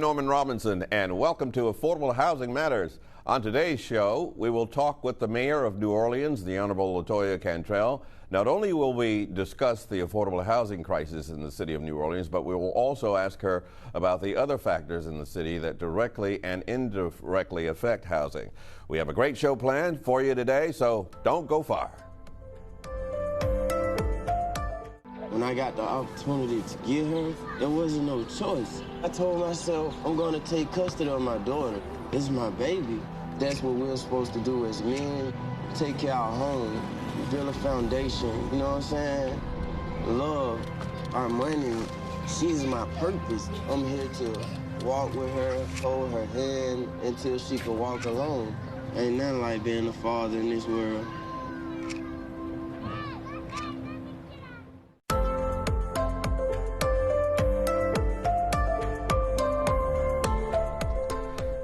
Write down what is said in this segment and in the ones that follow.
Norman Robinson, and welcome to Affordable Housing Matters. On today's show, we will talk with the Mayor of New Orleans, the Honorable LaToya Cantrell. Not only will we discuss the affordable housing crisis in the city of New Orleans, but we will also ask her about the other factors in the city that directly and indirectly affect housing. We have a great show planned for you today, so don't go far. When I got the opportunity to get her, there wasn't no choice. I told myself, I'm gonna take custody of my daughter. This is my baby. That's what we're supposed to do as men, take care of our home, build a foundation, you know what I'm saying? Love, our money, she's my purpose. I'm here to walk with her, hold her hand until she can walk alone. Ain't nothing like being a father in this world.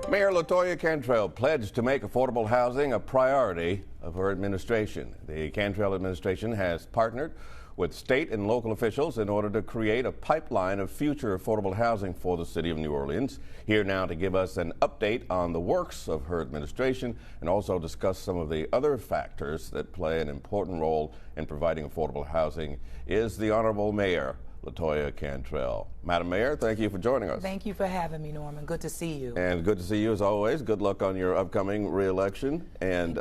Mayor LaToya Cantrell pledged to make affordable housing a priority of her administration. The Cantrell administration has partnered with state and local officials in order to create a pipeline of future affordable housing for the city of New Orleans. Here now to give us an update on the works of her administration and also discuss some of the other factors that play an important role in providing affordable housing is the Honorable Mayor LaToya Cantrell. Madam Mayor, thank you for joining us. Thank you for having me, Norman. Good to see you. And good to see you as always. Good luck on your upcoming re-election. And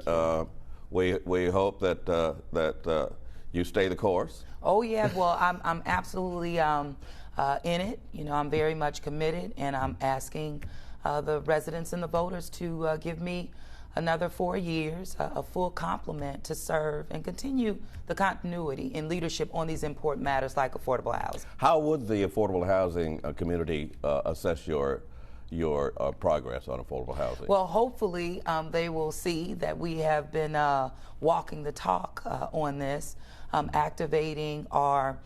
we hope that you stay the course. Oh yeah, well I'm absolutely in it. You know, I'm very much committed, and I'm asking the residents and the voters to give me another 4 years, a full complement to serve and continue the continuity in leadership on these important matters like affordable housing. How would the affordable housing community assess your progress on affordable housing? Well, hopefully they will see that we have been walking the talk on this, activating our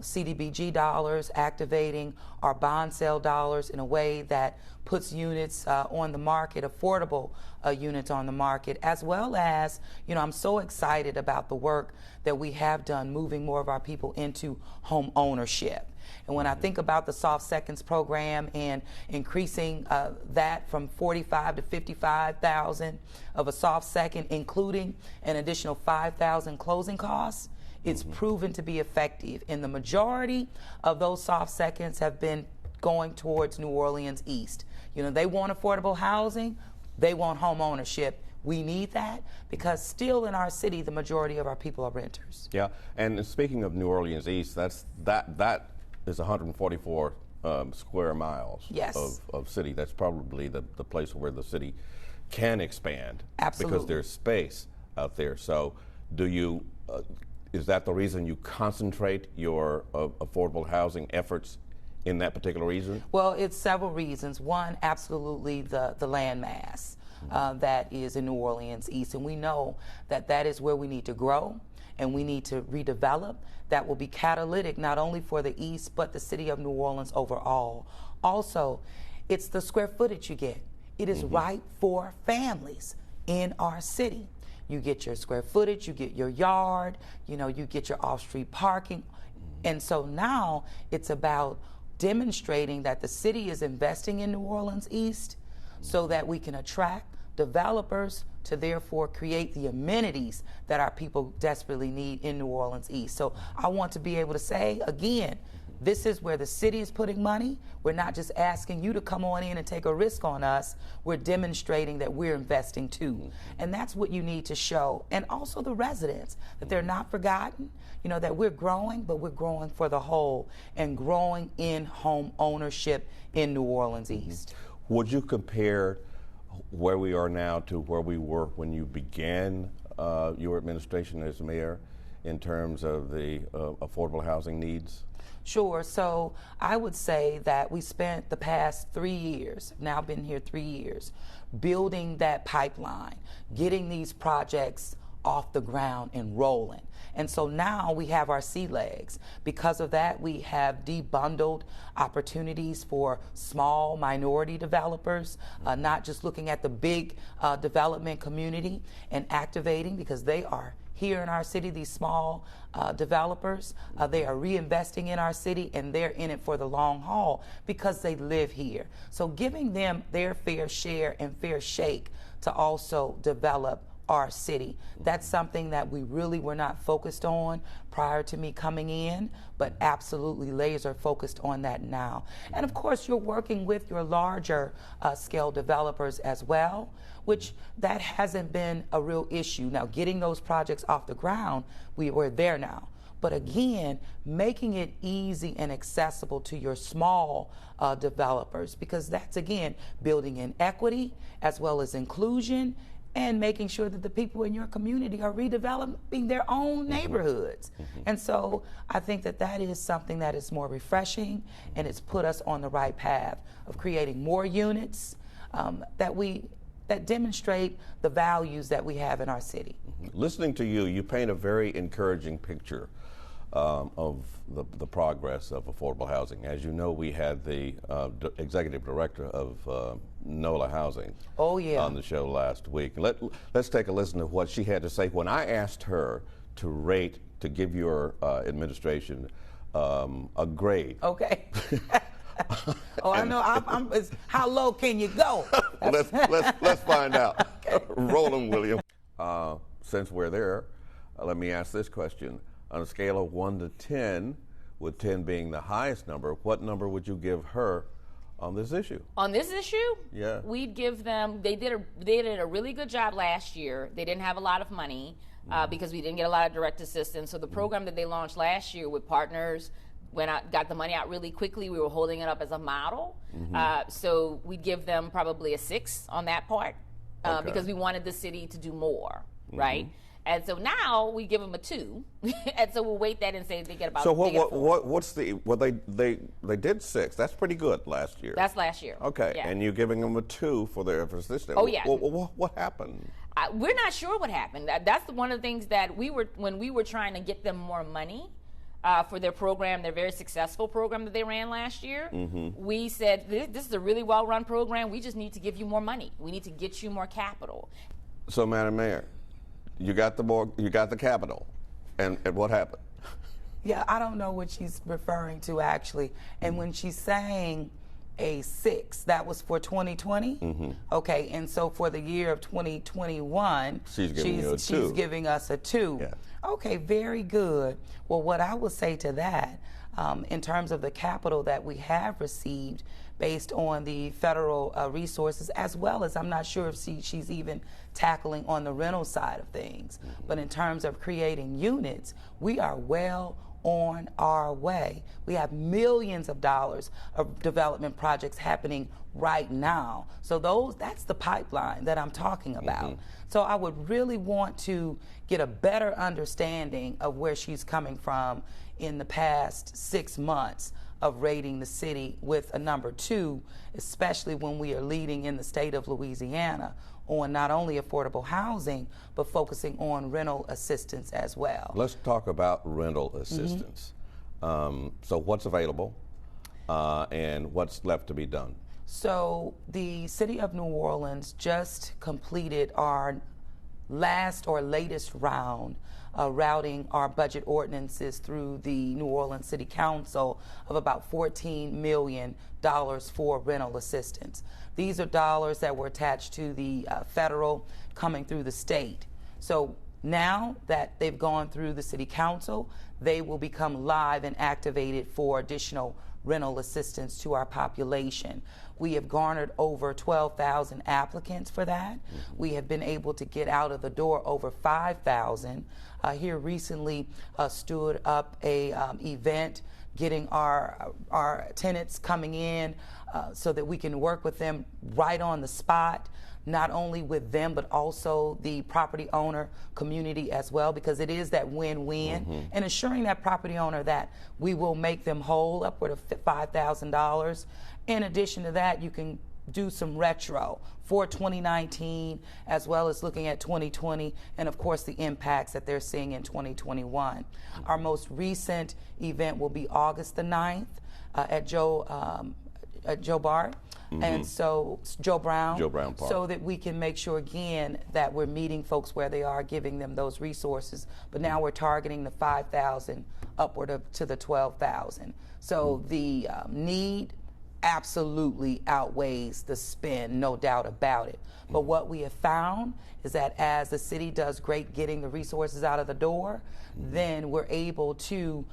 CDBG dollars, activating our bond sale dollars in a way that puts units on the market, affordable units on the market, as well as, you know, I'm so excited about the work that we have done moving more of our people into home ownership. And when I think about the Soft Seconds program and increasing that from 45 to 55,000 of a soft second, including an additional 5,000 closing costs, it's proven to be effective. And the majority of those soft seconds have been going towards New Orleans East. You know, they want affordable housing, they want home ownership. We need that because still in our city, the majority of our people are renters. Yeah, and speaking of New Orleans East, that is 144 square miles of city. That's probably the place where the city can expand. Absolutely. Because there's space out there. So do you, is that the reason you concentrate your affordable housing efforts in that particular region? Well, it's several reasons. One, absolutely the land mass that is in New Orleans East. And we know that that is where we need to grow and we need to redevelop. That will be catalytic not only for the East, but the city of New Orleans overall. Also, it's the square footage you get. It is right for families in our city. You get your square footage, you get your yard, you know, you get your off-street parking. And so now it's about demonstrating that the city is investing in New Orleans East so that we can attract developers to therefore create the amenities that our people desperately need in New Orleans East. So I want to be able to say, again, this is where the city is putting money. We're not just asking you to come on in and take a risk on us. We're demonstrating that we're investing too. And that's what you need to show. And also the residents, that they're not forgotten, you know, that we're growing, but we're growing for the whole and growing in home ownership in New Orleans East. Would you compare where we are now to where we were when you began your administration as mayor in terms of the affordable housing needs? Sure. So I would say that we spent the past 3 years, now been here 3 years, building that pipeline, getting these projects off the ground and rolling. And so now we have our sea legs. Because of that, we have debundled opportunities for small minority developers, not just looking at the big development community and activating, because they are here in our city, these small developers. They are reinvesting in our city, and they're in it for the long haul because they live here. So giving them their fair share and fair shake to also develop our city. That's something that we really were not focused on prior to me coming in, but absolutely laser focused on that now. And of course, you're working with your larger scale developers as well, which that hasn't been a real issue. Now, getting those projects off the ground, we're there now. But again, making it easy and accessible to your small developers, because that's, again, building in equity as well as inclusion, and making sure that the people in your community are redeveloping their own neighborhoods. And so I think that that is something that is more refreshing, and it's put us on the right path of creating more units that demonstrate the values that we have in our city. Listening to you, you paint a very encouraging picture of the progress of affordable housing. As you know, we had the executive director of NOLA Housing on the show last week. Let's take a listen to what she had to say when I asked her to give your administration a grade. Okay. Oh, I know. How low can you go? let's find out. Okay. Roland Williams. Since we're there, let me ask this question. On a scale of 1 to 10, with 10 being the highest number, what number would you give her on this issue? On this issue? Yeah. We'd give them, they did a really good job last year. They didn't have a lot of money because we didn't get a lot of direct assistance. So the program that they launched last year with partners, got the money out really quickly. We were holding it up as a model. So we'd give them probably a 6 on that part because we wanted the city to do more, right? And so now we give them a 2, and so we'll weight that and say they get about. So they did 6? That's pretty good last year. That's last year. Okay, yeah. And you're giving them a 2 for their assistance. Oh yeah. What happened? We're not sure what happened. That's one of the things that when we were trying to get them more money for their program, their very successful program that they ran last year. We said this is a really well-run program. We just need to give you more money. We need to get you more capital. So, Madam Mayor, you got the capital, and what happened? Yeah, I don't know what she's referring to actually. And when she's saying a 6, that was for 2020. Okay, and so for the year of 2021, she's giving us a 2. Yeah. Okay, very good. Well, what I will say to that, in terms of the capital that we have received based on the federal resources, as well as I'm not sure if she's even tackling on the rental side of things, but in terms of creating units, we are well on our way. We have millions of dollars of development projects happening right now. So that's the pipeline that I'm talking about. So I would really want to get a better understanding of where she's coming from in the past 6 months of rating the city with a number 2, especially when we are leading in the state of Louisiana on not only affordable housing, but focusing on rental assistance as well. Let's talk about rental assistance. So what's available and what's left to be done? So the city of New Orleans just completed our latest round routing our budget ordinances through the New Orleans City Council of about $14 million for rental assistance. These are dollars that were attached to the federal coming through the state. So now that they've gone through the City Council, they will become live and activated for additional rental assistance to our population. We have garnered over 12,000 applicants for that. We have been able to get out of the door over 5,000. Here recently stood up a event getting our tenants coming in so that we can work with them right on the spot, not only with them, but also the property owner community as well, because it is that win-win, and assuring that property owner that we will make them whole upward of $5,000. In addition to that, you can do some retro for 2019, as well as looking at 2020, and of course the impacts that they're seeing in 2021. Our most recent event will be August the 9th at Joe Joe Bart. And so Joe Brown. Joe Brown Park. So that we can make sure again that we're meeting folks where they are, giving them those resources. But now we're targeting the 5,000 upward to the 12,000. So the need absolutely outweighs the spend, no doubt about it. But what we have found is that as the city does great getting the resources out of the door, then we're able to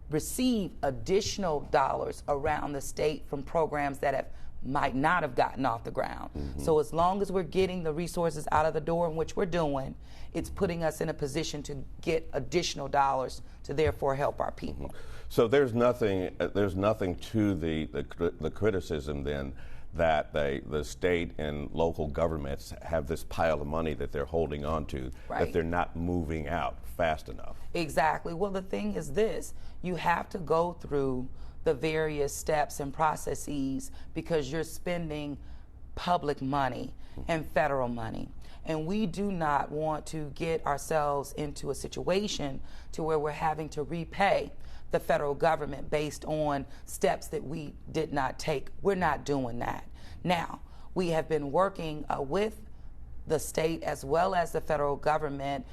receive additional dollars around the state from programs that might not have gotten off the ground. So as long as we're getting the resources out of the door, in which we're doing, it's putting us in a position to get additional dollars to therefore help our people. So there's nothing to the criticism then that the state and local governments have this pile of money that they're holding on to, that they're not moving out fast enough. Exactly. Well, the thing is this, you have to go through the various steps and processes because you're spending public money and federal money. And we do not want to get ourselves into a situation to where we're having to repay the federal government based on steps that we did not take. We're not doing that. Now, we have been working with the state as well as the federal government,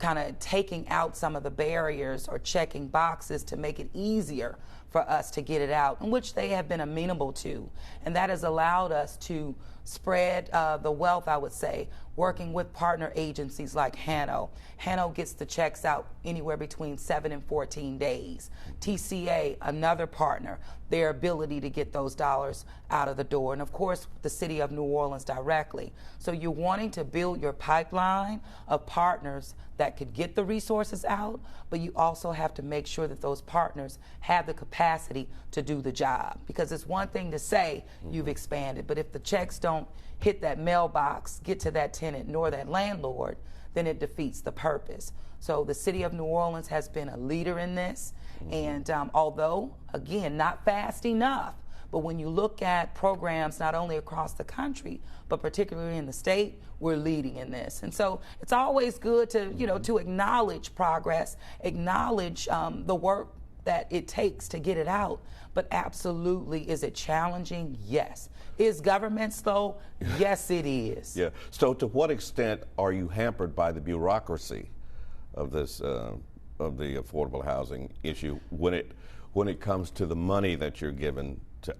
kind of taking out some of the barriers or checking boxes to make it easier for us to get it out, in which they have been amenable to. And that has allowed us to spread the wealth, I would say, working with partner agencies like HANO. HANO gets the checks out anywhere between 7 and 14 days. TCA, another partner, their ability to get those dollars out of the door. And of course, the city of New Orleans directly. So you're wanting to build your pipeline of partners that could get the resources out, but you also have to make sure that those partners have the capacity to do the job. Because it's one thing to say you've expanded, but if the checks don't hit that mailbox, get to that tenant nor that landlord, then it defeats the purpose. So the city of New Orleans has been a leader in this, and although, again, not fast enough, but when you look at programs not only across the country, but particularly in the state, we're leading in this. And so it's always good to, to acknowledge progress, acknowledge the work that it takes to get it out. But absolutely, is it challenging? Yes. Is government slow? Yes, it is. Yeah. So to what extent are you hampered by the bureaucracy of this, of the affordable housing issue when it comes to the money that you're given to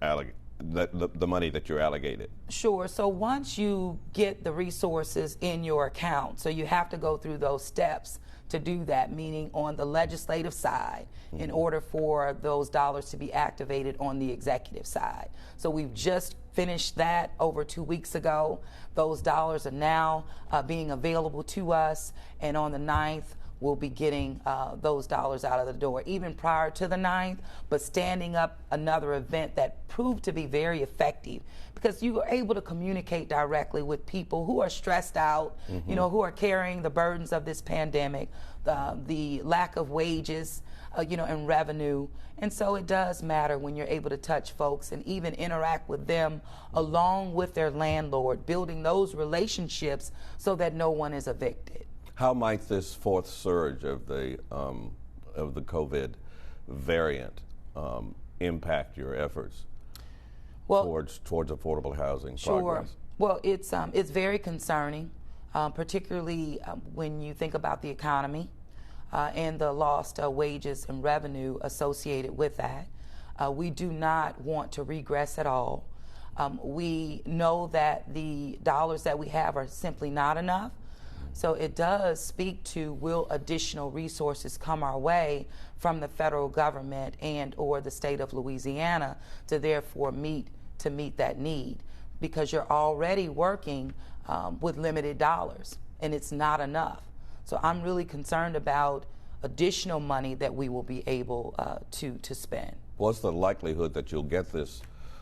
the money that you're allocated? Sure. So once you get the resources in your account, so you have to go through those steps to do that, meaning on the legislative side, in order for those dollars to be activated on the executive side. So we've just finished that over 2 weeks ago. Those dollars are now being available to us, and on the 9th, we'll be getting those dollars out of the door, even prior to the 9th, but standing up another event that proved to be very effective because you were able to communicate directly with people who are stressed out, who are carrying the burdens of this pandemic, the lack of wages, and revenue. And so it does matter when you're able to touch folks and even interact with them along with their landlord, building those relationships so that no one is evicted. How might this fourth surge of the COVID variant impact your efforts towards affordable housing progress? Well, it's very concerning, particularly when you think about the economy and the lost wages and revenue associated with that. We do not want to regress at all. We know that the dollars that we have are simply not enough. So it does speak to, will additional resources come our way from the federal government and or the state of Louisiana to therefore meet that need, because you're already working with limited dollars and it's not enough. So I'm really concerned about additional money that we will be able to spend. What's the likelihood that you'll get this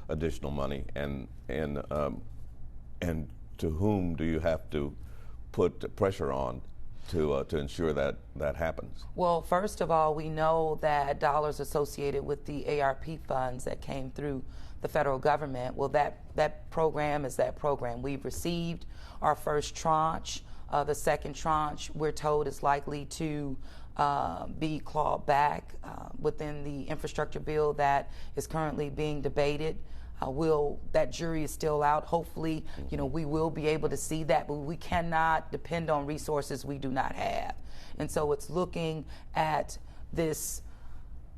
additional money, and to whom do you have to put pressure on to ensure that happens? Well, first of all, we know that dollars associated with the ARP funds that came through the federal government, well, that program is that program. We've received our first tranche. The second tranche, we're told, is likely to be clawed back within the infrastructure bill that is currently being debated That jury is still out. Hopefully, we will be able to see that, but we cannot depend on resources we do not have. And so it's looking at this,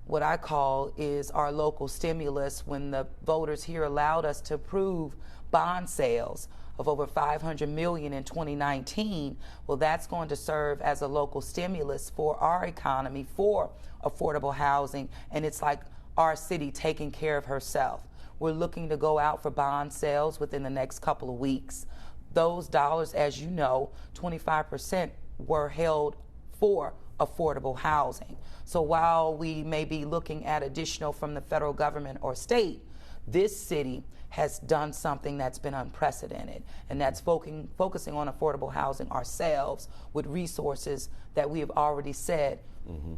what I call is our local stimulus, when the voters here allowed us to approve bond sales of over $500 million in 2019. Well, that's going to serve as a local stimulus for our economy, for affordable housing, and it's like our city taking care of herself. We're looking to go out for bond sales within the next couple of weeks. Those dollars, as you know, 25% were held for affordable housing. So while we may be looking at additional from the federal government or state, this city has done something that's been unprecedented, and that's focusing on affordable housing ourselves with resources that we have already said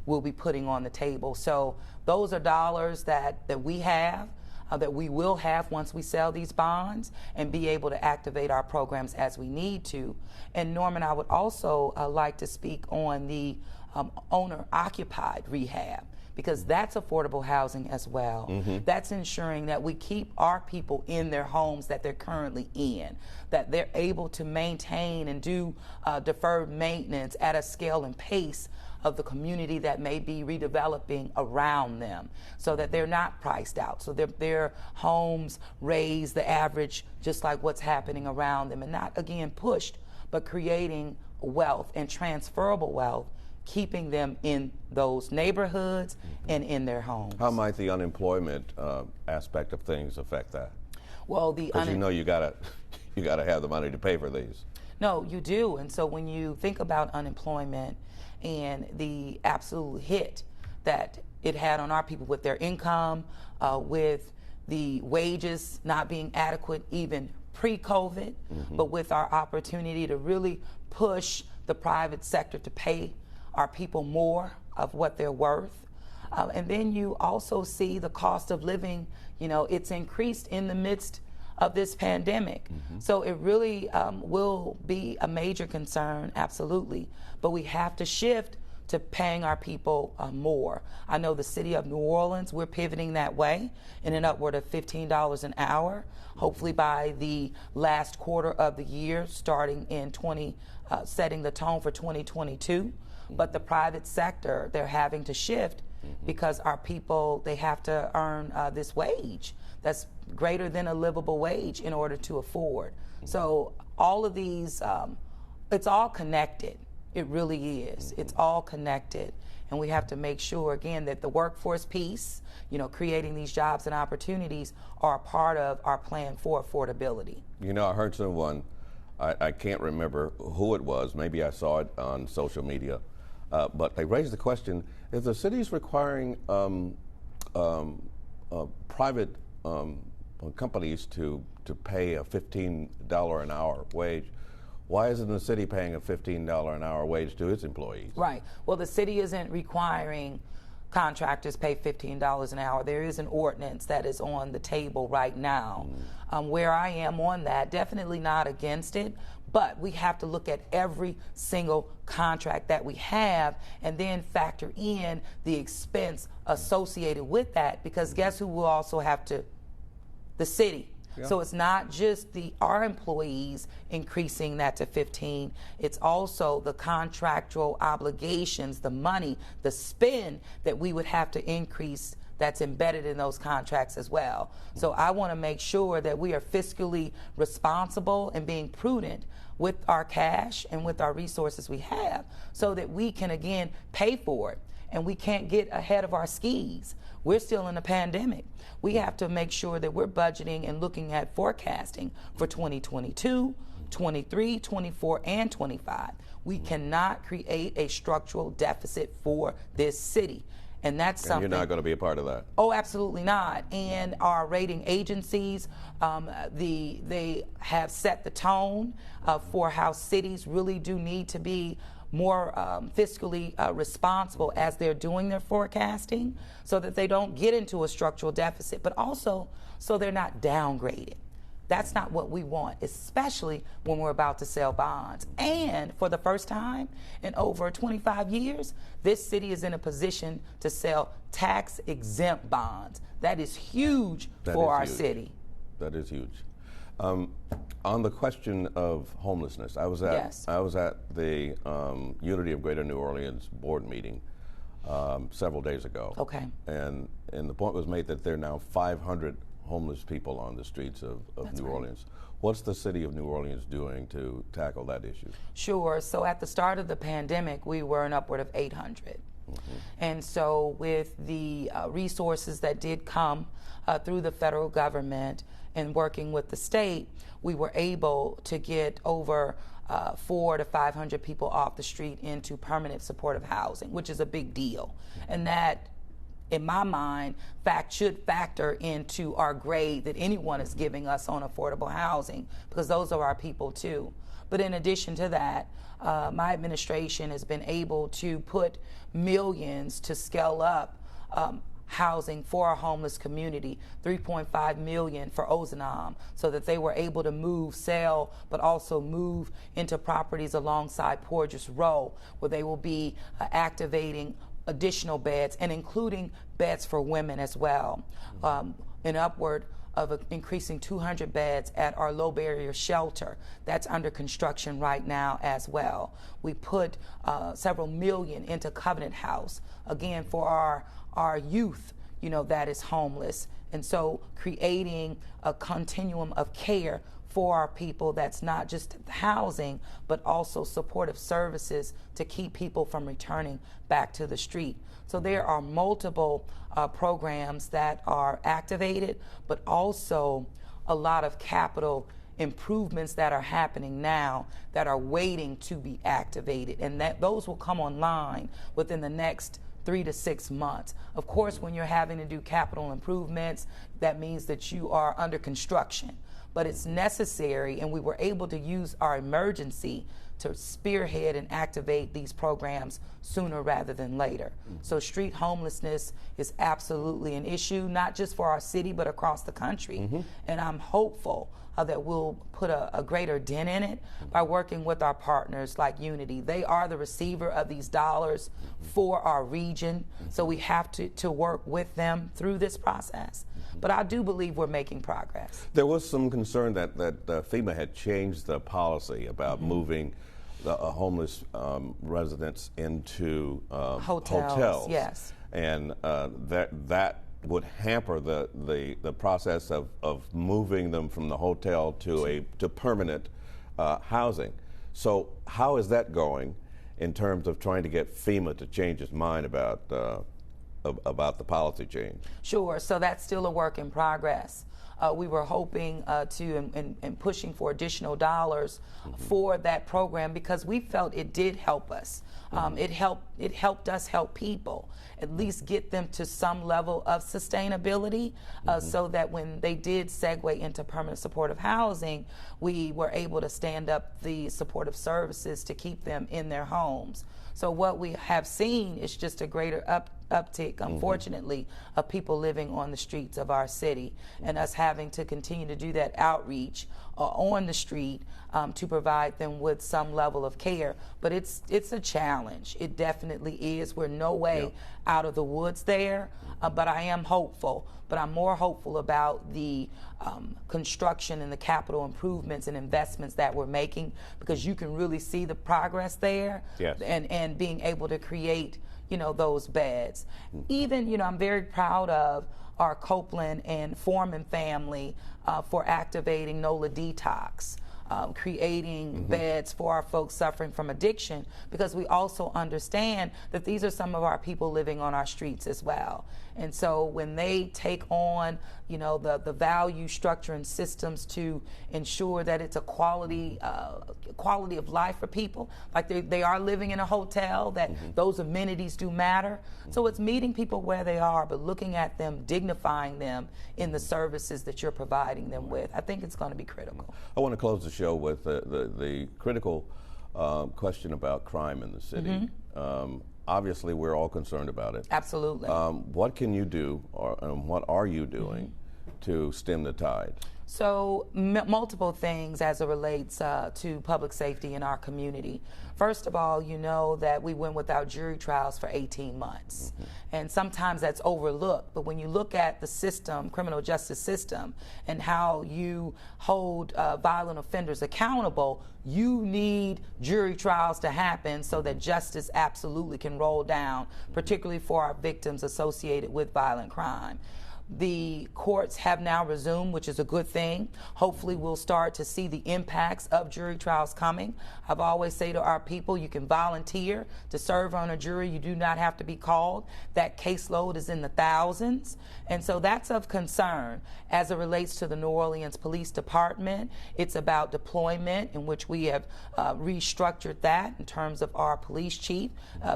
we'll be putting on the table. So those are dollars that we have, that we will have once we sell these bonds and be able to activate our programs as we need to. And Norman, I would also like to speak on the owner-occupied rehab, because that's affordable housing as well. That's ensuring that we keep our people in their homes that they're currently in, that they're able to maintain and do deferred maintenance at a scale and pace of the community that may be redeveloping around them, so that they're not priced out, so their homes raise the average just like what's happening around them, and not again pushed, but creating wealth and transferable wealth, keeping them in those neighborhoods and in their homes. How might the unemployment aspect of things affect that? Well, because you gotta have the money to pay for these. No, you do. And so when you think about unemployment and the absolute hit that it had on our people with their income, with the wages not being adequate even pre-COVID, but with our opportunity to really push the private sector to pay our people more of what they're worth. And then you also see the cost of living, it's increased in the midst of this pandemic. So it really will be a major concern, absolutely. But we have to shift to paying our people more. I know the city of New Orleans, we're pivoting that way in an upward of $15 an hour, hopefully by the last quarter of the year, starting in setting the tone for 2022. But the private sector, they're having to shift because our people, they have to earn this wage that's greater than a livable wage in order to afford. So all of these, it's all connected. It really is. It's all connected. And we have to make sure, again, that the workforce piece, creating these jobs and opportunities are a part of our plan for affordability. I heard someone, I can't remember who it was, maybe I saw it on social media, but they raised the question, if the city's requiring private companies to pay a $15 an hour wage, why isn't the city paying a $15 an hour wage to its employees? Right. Well, the city isn't requiring contractors pay $15 an hour. There is an ordinance that is on the table right now. Where I am on that, definitely not against it, but we have to look at every single contract that we have and then factor in the expense associated with that, because guess who will also have to? The city. So it's not just our employees increasing that to 15, it's also the contractual obligations, the money, the spend that we would have to increase that's embedded in those contracts as well. So I want to make sure that we are fiscally responsible and being prudent with our cash and with our resources we have, so that we can again pay for it. And we can't get ahead of our skis. We're still in a pandemic. We have to make sure that we're budgeting and looking at forecasting for 2022, 23, 24, and 25. We cannot create a structural deficit for this city. And that's something. And you're not going to be a part of that? Oh, absolutely not. And our rating agencies, they have set the tone for how cities really do need to be more fiscally responsible as they're doing their forecasting, so that they don't get into a structural deficit, but also so they're not downgraded. That's not what we want, especially when we're about to sell bonds. And for the first time in over 25 years, this city is in a position to sell tax-exempt bonds. That is huge for our city. That is huge. On the question of homelessness, I was at the Unity of Greater New Orleans board meeting several days ago. Okay. And the point was made that there are now 500 homeless people on the streets of New Orleans. What's the city of New Orleans doing to tackle that issue? Sure. So at the start of the pandemic, we were an upward of 800. And so with the resources that did come through the federal government and working with the state, we were able to get over 400 to 500 people off the street into permanent supportive housing, which is a big deal. And that, in my mind, should factor into our grade that anyone is giving us on affordable housing, because those are our people too. But in addition to that, my administration has been able to put millions to scale up housing for our homeless community, $3.5 million for Ozanam, so that they were able to move, sell, but also move into properties alongside Porges Row, where they will be activating additional beds and including beds for women as well. An upward of increasing 200 beds at our low barrier shelter. That's under construction right now as well. We put several million into Covenant House, again, for our youth, that is homeless. And so creating a continuum of care for our people that's not just housing, but also supportive services to keep people from returning back to the street. So there are multiple programs that are activated, but also a lot of capital improvements that are happening now that are waiting to be activated, and that those will come online within the next 3 to 6 months. Of course, when you're having to do capital improvements, that means that you are under construction. But it's necessary, and we were able to use our emergency to spearhead and activate these programs sooner rather than later. So street homelessness is absolutely an issue, not just for our city, but across the country. And I'm hopeful that we'll put a greater dent in it by working with our partners like Unity. They are the receiver of these dollars for our region, so we have to work with them through this process. But I do believe we're making progress. There was some concern that FEMA had changed the policy about moving the homeless residents into hotels. Yes. And that would hamper the process of moving them from the hotel to permanent housing. So how is that going in terms of trying to get FEMA to change its mind about the policy change? Sure. So that's still a work in progress. We were hoping and pushing for additional dollars for that program because we felt it did help us. It helped us help people, at least get them to some level of sustainability, so that when they did segue into permanent supportive housing, we were able to stand up the supportive services to keep them in their homes. So what we have seen is just a greater uptick, unfortunately, of people living on the streets of our city, and us having to continue to do that outreach on the street to provide them with some level of care. But it's a challenge. It definitely is. We're no way out of the woods there, but I am hopeful. But I'm more hopeful about the construction and the capital improvements and investments that we're making, because you can really see the progress there. Yes. And being able to create those beds. Even, I'm very proud of our Copeland and Foreman family for activating NOLA Detox, creating beds for our folks suffering from addiction, because we also understand that these are some of our people living on our streets as well. And so when they take on, the value structure and systems to ensure that it's a quality of life for people, like they are living in a hotel, that those amenities do matter. So it's meeting people where they are, but looking at them, dignifying them in the services that you're providing them with. I think it's going to be critical. I want to close the show with the critical question about crime in the city. Obviously, we're all concerned about it. Absolutely. What can you do, or what are you doing to stem the tide? So multiple things as it relates to public safety in our community. First of all, you know that we went without jury trials for 18 months. And sometimes that's overlooked. But when you look at the system, criminal justice system, and how you hold violent offenders accountable, you need jury trials to happen so that justice absolutely can roll down, particularly for our victims associated with violent crime. The courts have now resumed, which is a good thing. Hopefully we'll start to see the impacts of jury trials coming. I've always say to our people, you can volunteer to serve on a jury. You do not have to be called. That caseload is in the thousands. And so that's of concern as it relates to the New Orleans Police Department. It's about deployment, in which we have restructured that in terms of our police chief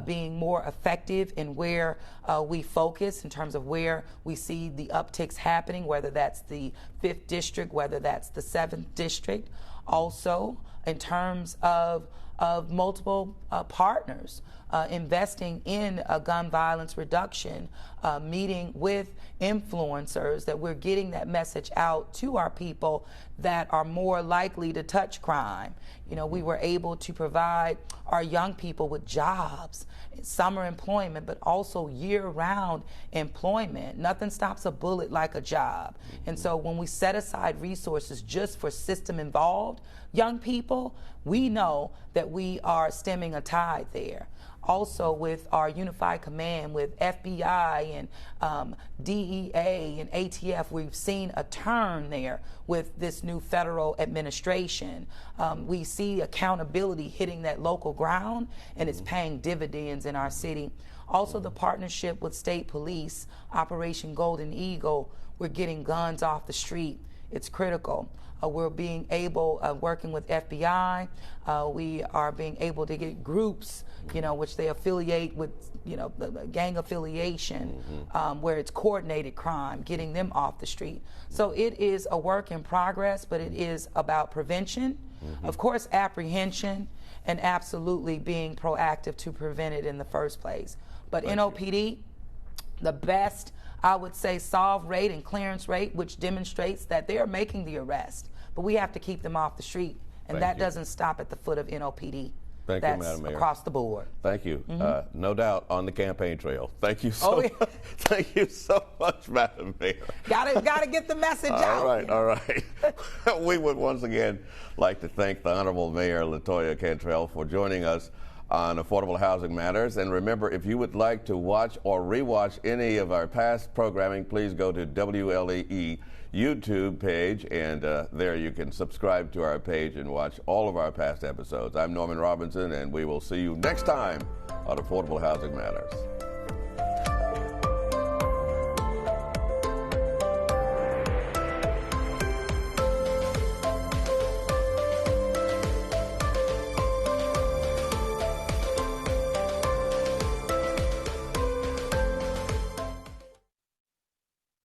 being more effective in where we focus, in terms of where we see the upticks happening, whether that's the 5th district, whether that's the 7th district. Also, in terms of multiple partners investing in gun violence reduction, meeting with influencers, that we're getting that message out to our people that are more likely to touch crime. You know, we were able to provide our young people with jobs, summer employment, but also year-round employment. Nothing stops a bullet like a job. And so when we set aside resources just for system-involved young people, we know that we are stemming a tide there. Also with our unified command with FBI and DEA and ATF, we've seen a turn there with this new federal administration. We see accountability hitting that local ground, and it's paying dividends in our city. Also the partnership with state police, Operation Golden Eagle, we're getting guns off the street. It's critical. We're being able, working with FBI, we are being able to get groups, you know, which they affiliate with, you know, the gang affiliation, where it's coordinated crime, getting them off the street. So it is a work in progress, but it is about prevention, of course, apprehension, and absolutely being proactive to prevent it in the first place. But NOPD, the best, I would say, solve rate and clearance rate, which demonstrates that they are making the arrest, but we have to keep them off the street, and that doesn't stop at the foot of NOPD. Thank you, Madam Mayor. Across the board. Thank you. No doubt on the campaign trail. Thank you so much. Thank you so much, Madam Mayor. Gotta get the message out. All right. We would once again like to thank the Honorable Mayor LaToya Cantrell for joining us on Affordable Housing Matters. And remember, if you would like to watch or rewatch any of our past programming, please go to WLAE YouTube page, and there you can subscribe to our page and watch all of our past episodes. I'm Norman Robinson, and we will see you next time on Affordable Housing Matters.